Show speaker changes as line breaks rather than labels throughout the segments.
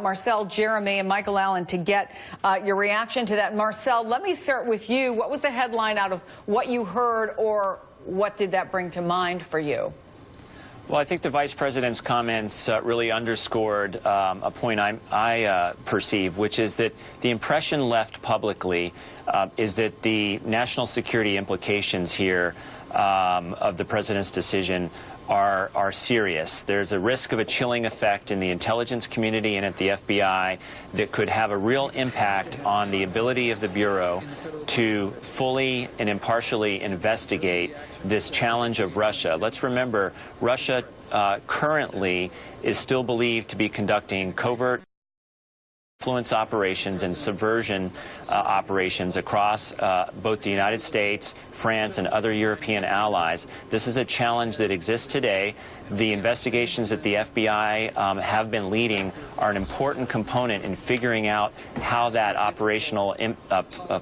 Marcel, Jeremy, and Michael Allen to get your reaction to that. Marcel, let me start with you. What was the headline out of what you heard, or what did that bring to mind for you?
Well, I think the Vice President's comments really underscored a point I perceive, which is that the impression left publicly is that the national security implications here of the President's decision are serious. There's a risk of a chilling effect in the intelligence community and at the FBI that could have a real impact on the ability of the Bureau to fully and impartially investigate this challenge of Russia. Let's remember, Russia currently is still believed to be conducting covert influence operations and subversion operations across both the United States, France, and other European allies. This is a challenge that exists today. The investigations that the FBI have been leading are an important component in figuring out how that operational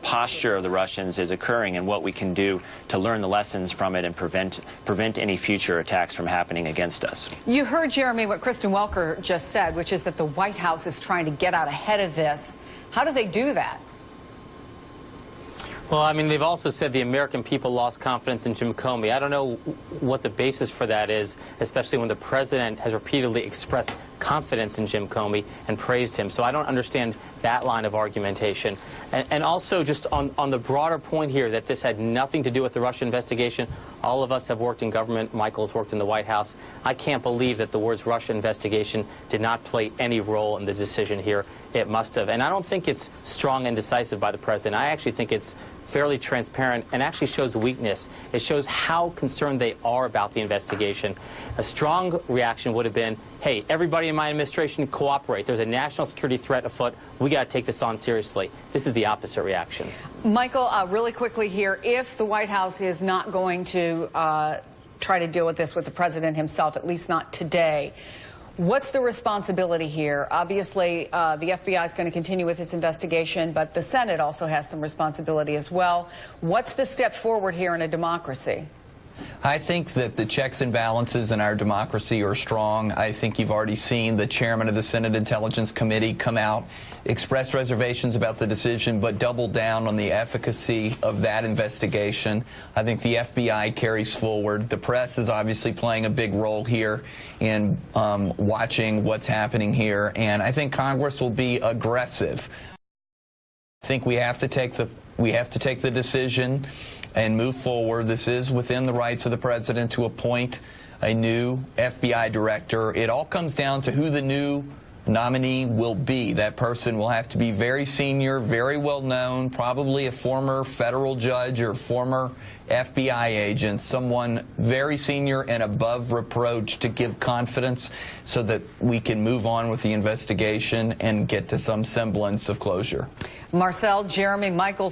posture of the Russians is occurring and what we can do to learn the lessons from it and prevent any future attacks from happening against us.
You heard, Jeremy, what Kristen Welker just said, which is that the White House is trying to get out ahead of this. How do they do that?
Well, I mean, they've also said the American people lost confidence in Jim Comey. I don't know what the basis for that is, especially when the President has repeatedly expressed confidence in Jim Comey and praised him. So I don't understand that line of argumentation. And also, just on the broader point here, that this had nothing to do with the Russia investigation. All of us have worked in government. Michael's worked in the White House. I can't believe that the words Russia investigation did not play any role in the decision here. It must have. And I don't think it's strong and decisive by the President. I actually think it's fairly transparent and actually shows weakness. It shows how concerned they are about the investigation. A strong reaction would have been, hey, everybody in my administration cooperate. There's a national security threat afoot. We got to take this on seriously. This is the opposite reaction.
Michael, really quickly here, if the White House is not going to try to deal with this with the President himself, at least not today, what's the responsibility here? Obviously, the FBI is going to continue with its investigation, but the Senate also has some responsibility as well. What's the step forward here in a democracy?
I think that the checks and balances in our democracy are strong. I think you've already seen the chairman of the Senate Intelligence Committee come out, express reservations about the decision, but double down on the efficacy of that investigation. I think the FBI carries forward. The press is obviously playing a big role here in watching what's happening here, and I think Congress will be aggressive. I think we have to take the decision and move forward. This is within the rights of the President to appoint a new FBI director. It all comes down to who the new nominee will be. That person will have to be very senior, very well known, probably a former federal judge or former FBI agent, someone very senior and above reproach to give confidence so that we can move on with the investigation and get to some semblance of closure.
Marcel, Jeremy, Michael.